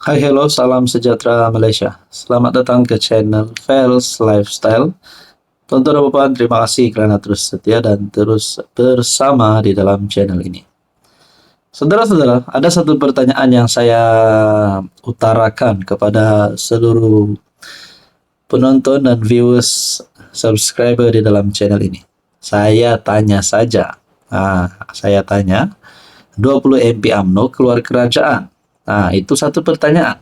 Hai, hello, salam sejahtera Malaysia. Selamat datang ke channel Fels Lifestyle. Tonton Bapak, terima kasih karena terus setia dan terus bersama di dalam channel ini. Saudara-saudara, ada satu pertanyaan yang saya utarakan kepada seluruh penonton dan viewers subscriber di dalam channel ini. Saya tanya saja. Saya tanya, 20 MP UMNO keluar kerajaan. Itu satu pertanyaan.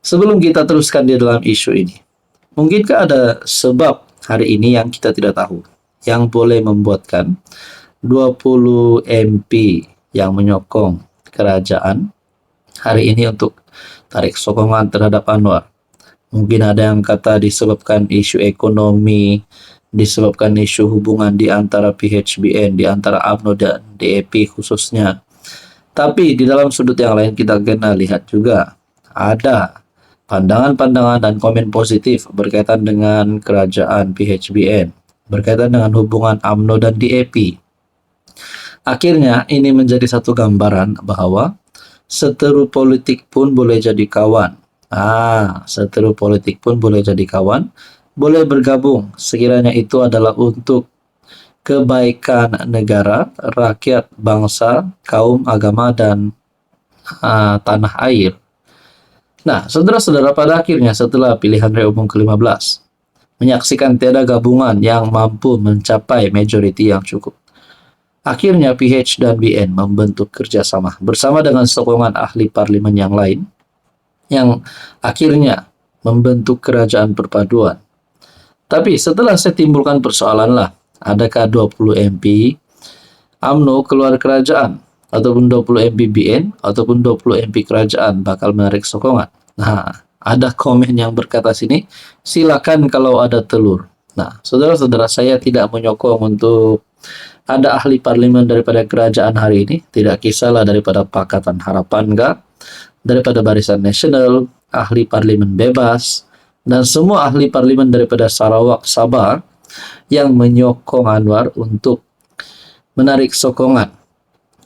Sebelum kita teruskan di dalam isu ini, mungkinkah ada sebab hari ini yang kita tidak tahu, yang boleh membuatkan 20 MP yang menyokong kerajaan hari ini untuk tarik sokongan terhadap Anwar? Mungkin ada yang kata disebabkan isu ekonomi, disebabkan isu hubungan di antara PHBN, di antara UMNO dan DAP khususnya. Tapi di dalam sudut yang lain kita kena lihat juga ada pandangan-pandangan dan komen positif berkaitan dengan kerajaan PHBN, berkaitan dengan hubungan UMNO dan DAP. Akhirnya ini menjadi satu gambaran bahwa seteru politik pun boleh jadi kawan. Seteru politik pun boleh jadi kawan, boleh bergabung sekiranya itu adalah untuk kebaikan negara, rakyat, bangsa, kaum, agama, dan tanah air. Nah, saudara-saudara, pada akhirnya setelah pilihan raya umum ke-15, menyaksikan tiada gabungan yang mampu mencapai majoriti yang cukup. Akhirnya PH dan BN membentuk kerjasama bersama dengan sokongan ahli parlimen yang lain, yang akhirnya membentuk kerajaan perpaduan. Tapi setelah saya timbulkan persoalan lah, adakah 20 MP UMNO keluar kerajaan, ataupun 20 MP BN, ataupun 20 MP kerajaan bakal menarik sokongan? Ada komen yang berkata sini, silakan kalau ada telur. Saudara-saudara, saya tidak menyokong untuk ada ahli parlimen daripada kerajaan hari ini, tidak kisahlah daripada Pakatan Harapan kah, daripada Barisan Nasional, ahli parlimen bebas, dan semua ahli parlimen daripada Sarawak, Sabah, yang menyokong Anwar untuk menarik sokongan.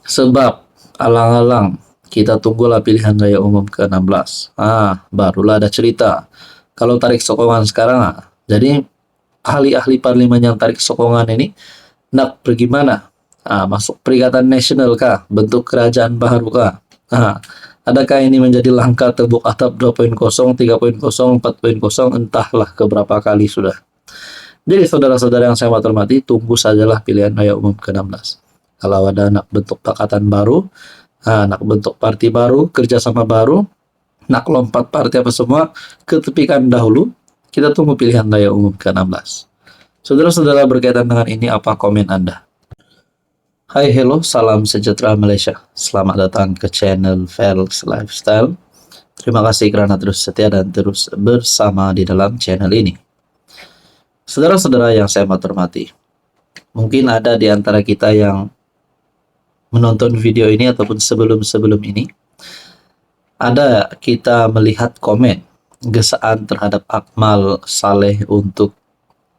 Sebab alang-alang kita tunggulah pilihan raya umum ke-16. Barulah ada cerita. Kalau tarik sokongan sekarang, jadi ahli-ahli parlimen yang tarik sokongan ini nak pergi mana? Masuk Perikatan Nasional kah? Bentuk kerajaan baru kah? Adakah ini menjadi langkah tebuk atap 2.0, 3.0, 4.0, entahlah keberapa kali sudah. Jadi saudara-saudara yang saya hormati, tunggu sajalah pilihan raya umum ke-16. Kalau ada nak bentuk pakatan baru, nak bentuk parti baru, kerjasama baru, nak lompat parti apa semua, ketepikan dahulu, kita tunggu pilihan raya umum ke-16. Saudara-saudara, berkaitan dengan ini, apa komen Anda? Hai, hello, salam sejahtera Malaysia. Selamat datang ke channel Fels Lifestyle. Terima kasih karena terus setia dan terus bersama di dalam channel ini. Saudara-saudara yang saya hormati, mungkin ada di antara kita yang menonton video ini ataupun sebelum-sebelum ini, ada kita melihat komen gesaan terhadap Akmal Saleh untuk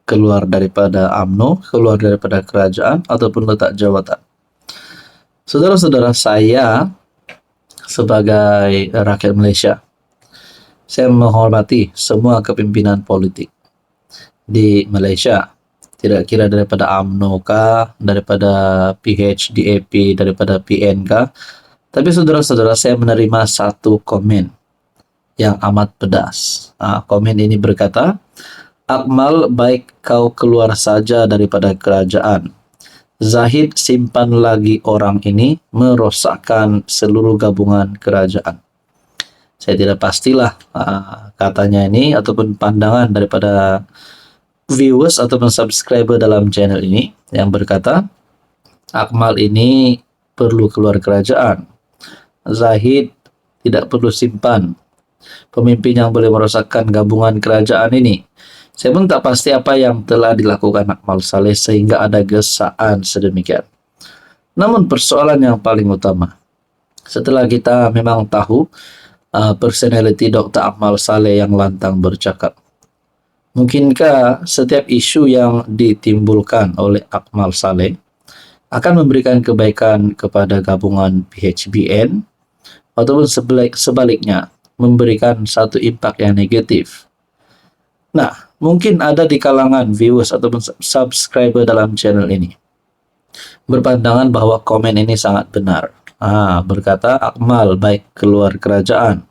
keluar daripada UMNO, keluar daripada kerajaan, ataupun letak jawatan. Saudara-saudara, saya sebagai rakyat Malaysia, saya menghormati semua kepimpinan politik di Malaysia, tidak kira daripada UMNO kah, daripada PH, DAP, daripada PN kah. Tapi saudara-saudara, saya menerima satu komen yang amat pedas. Komen ini berkata, Akmal, baik kau keluar saja daripada kerajaan. Zahid simpan lagi orang ini merosakkan seluruh gabungan kerajaan. Saya tidak pastilah katanya ini ataupun pandangan daripada viewers ataupun subscriber dalam channel ini yang berkata Akmal ini perlu keluar kerajaan. Zahid tidak perlu simpan pemimpin yang boleh merosakkan gabungan kerajaan ini. Saya pun tak pasti apa yang telah dilakukan Akmal Saleh sehingga ada gesaan sedemikian. Namun persoalan yang paling utama, setelah kita memang tahu personality Dr. Akmal Saleh yang lantang bercakap, mungkinkah setiap isu yang ditimbulkan oleh Akmal Saleh akan memberikan kebaikan kepada gabungan PHBN, ataupun sebaliknya memberikan satu impact yang negatif. Nah, mungkin ada di kalangan viewers ataupun subscriber dalam channel ini berpandangan bahwa komen ini sangat benar. Berkata Akmal baik keluar kerajaan.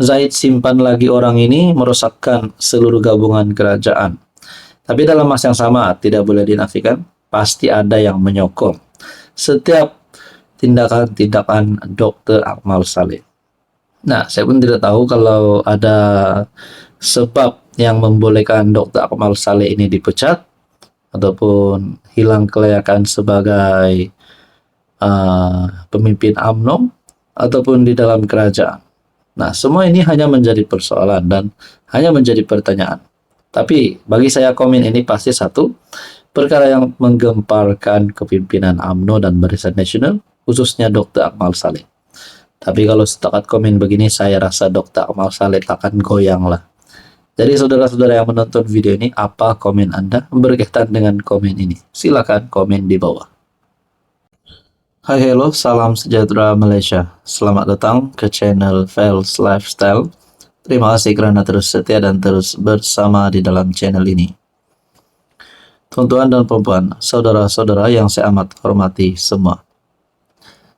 Zaid simpan lagi orang ini merosakkan seluruh gabungan kerajaan. Tapi dalam masa yang sama, tidak boleh dinafikan, pasti ada yang menyokong setiap tindakan-tindakan Dr. Akmal Saleh. Nah, saya pun tidak tahu kalau ada sebab yang membolehkan Dr. Akmal Saleh ini dipecat ataupun hilang kelayakan sebagai pemimpin UMNO ataupun di dalam kerajaan. Nah, semua ini hanya menjadi persoalan dan hanya menjadi pertanyaan. Tapi bagi saya komen ini pasti satu perkara yang menggemparkan kepimpinan UMNO dan Barisan Nasional, khususnya Dr. Akmal Saleh. Tapi kalau setakat komen begini, saya rasa Dr. Akmal Saleh takkan goyang lah. Jadi saudara-saudara yang menonton video ini, apa komen Anda berkaitan dengan komen ini? Silakan komen di bawah. Hai hello, salam sejahtera Malaysia. Selamat datang ke channel Fels Lifestyle. Terima kasih kerana terus setia dan terus bersama di dalam channel ini. Tuan-tuan dan puan-puan, saudara-saudara yang saya amat hormati semua.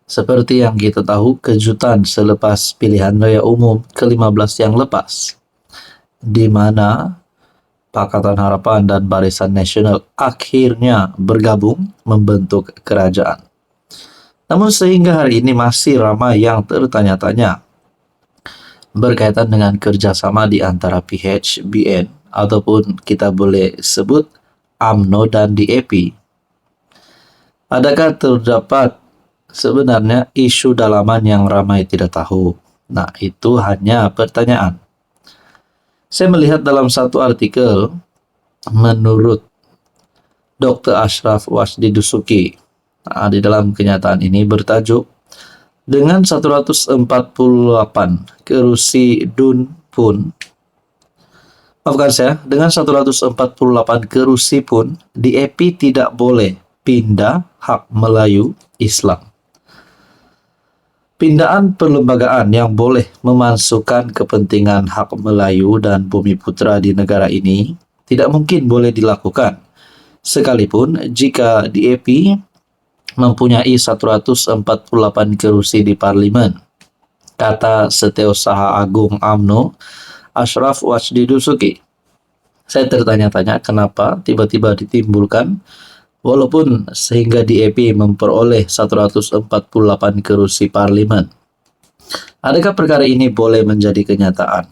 Seperti yang kita tahu, kejutan selepas pilihan raya umum ke-15 yang lepas, di mana Pakatan Harapan dan Barisan Nasional akhirnya bergabung membentuk kerajaan. Namun sehingga hari ini masih ramai yang tertanya-tanya berkaitan dengan kerjasama di antara PHBN ataupun kita boleh sebut UMNO dan DAP. Adakah terdapat sebenarnya isu dalaman yang ramai tidak tahu? Nah, itu hanya pertanyaan. Saya melihat dalam satu artikel menurut Dr. Ashraf Wajdi Dusuki, di dalam kenyataan ini bertajuk dengan 148 kerusi DUN pun, dengan 148 kerusi pun DAP tidak boleh pindah hak Melayu Islam. Pindaan perlembagaan yang boleh memasukkan kepentingan hak Melayu dan Bumi Putra di negara ini tidak mungkin boleh dilakukan, sekalipun jika DAP mempunyai 148 kerusi di parlimen, kata Setiausaha Agung UMNO Ashraf Wajdi Dusuki. Saya tertanya-tanya kenapa tiba-tiba ditimbulkan walaupun sehingga DAP memperoleh 148 kerusi parlimen. Adakah perkara ini boleh menjadi kenyataan?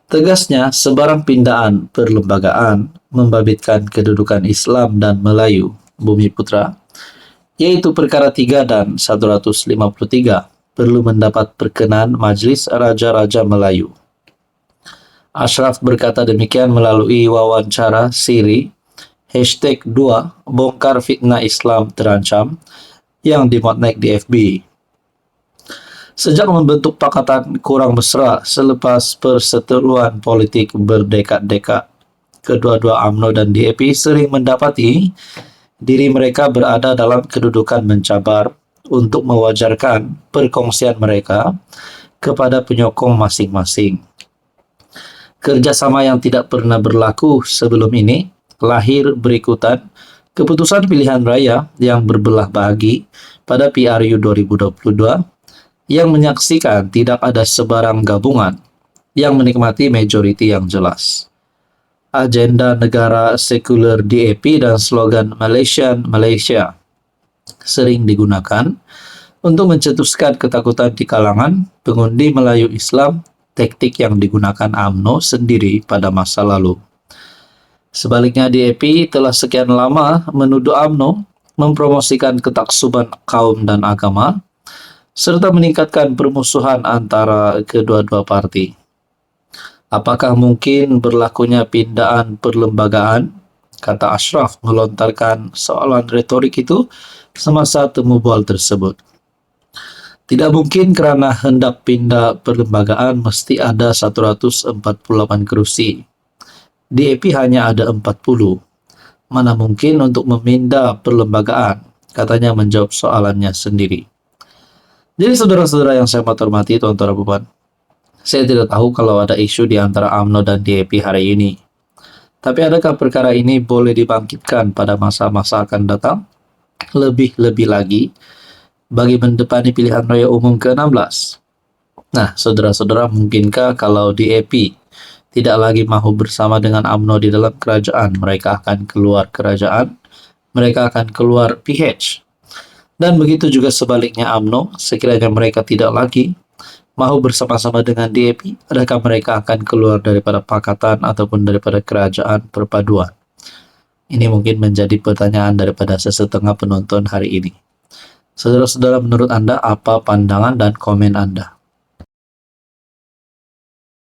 Tegasnya, sebarang pindaan perlembagaan membabitkan kedudukan Islam dan Melayu Bumi Putra, yaitu perkara 3 dan 153, perlu mendapat perkenan Majlis Raja-Raja Melayu. Ashraf berkata demikian melalui wawancara siri #2 Bongkar Fitnah Islam Terancam yang dimuat naik di FB. Sejak membentuk pakatan kurang mesra selepas perseteruan politik berdekat-dekat, kedua-dua UMNO dan DAP sering mendapati diri mereka berada dalam kedudukan mencabar untuk mewajarkan perkongsian mereka kepada penyokong masing-masing. Kerjasama yang tidak pernah berlaku sebelum ini lahir berikutan keputusan pilihan raya yang berbelah bagi pada PRU 2022 yang menyaksikan tidak ada sebarang gabungan yang menikmati majoriti yang jelas. Agenda negara sekuler DAP dan slogan Malaysian Malaysia sering digunakan untuk mencetuskan ketakutan di kalangan pengundi Melayu Islam, taktik yang digunakan UMNO sendiri pada masa lalu. Sebaliknya, DAP telah sekian lama menuduh UMNO mempromosikan ketaksuban kaum dan agama serta meningkatkan permusuhan antara kedua-dua parti. Apakah mungkin berlakunya pindaan perlembagaan? Kata Ashraf melontarkan soalan retorik itu semasa temu bual tersebut. Tidak mungkin karena hendak pindah perlembagaan mesti ada 148 kerusi. DAP hanya ada 40. Mana mungkin untuk memindah perlembagaan? Katanya menjawab soalannya sendiri. Jadi saudara-saudara yang saya hormati, tuan-tuan dan puan, saya tidak tahu kalau ada isu di antara UMNO dan DAP hari ini. Tapi adakah perkara ini boleh dibangkitkan pada masa-masa akan datang? Lebih-lebih lagi, bagi mendepani pilihan raya umum ke-16. Nah, saudara-saudara, mungkinkah kalau DAP tidak lagi mahu bersama dengan UMNO di dalam kerajaan, mereka akan keluar kerajaan, mereka akan keluar PH. Dan begitu juga sebaliknya UMNO, sekiranya mereka tidak lagi mahu bersama-sama dengan DAP, adakah mereka akan keluar daripada pakatan ataupun daripada kerajaan perpaduan? Ini mungkin menjadi pertanyaan daripada sesetengah penonton hari ini. Saudara-saudara, menurut Anda apa pandangan dan komen Anda?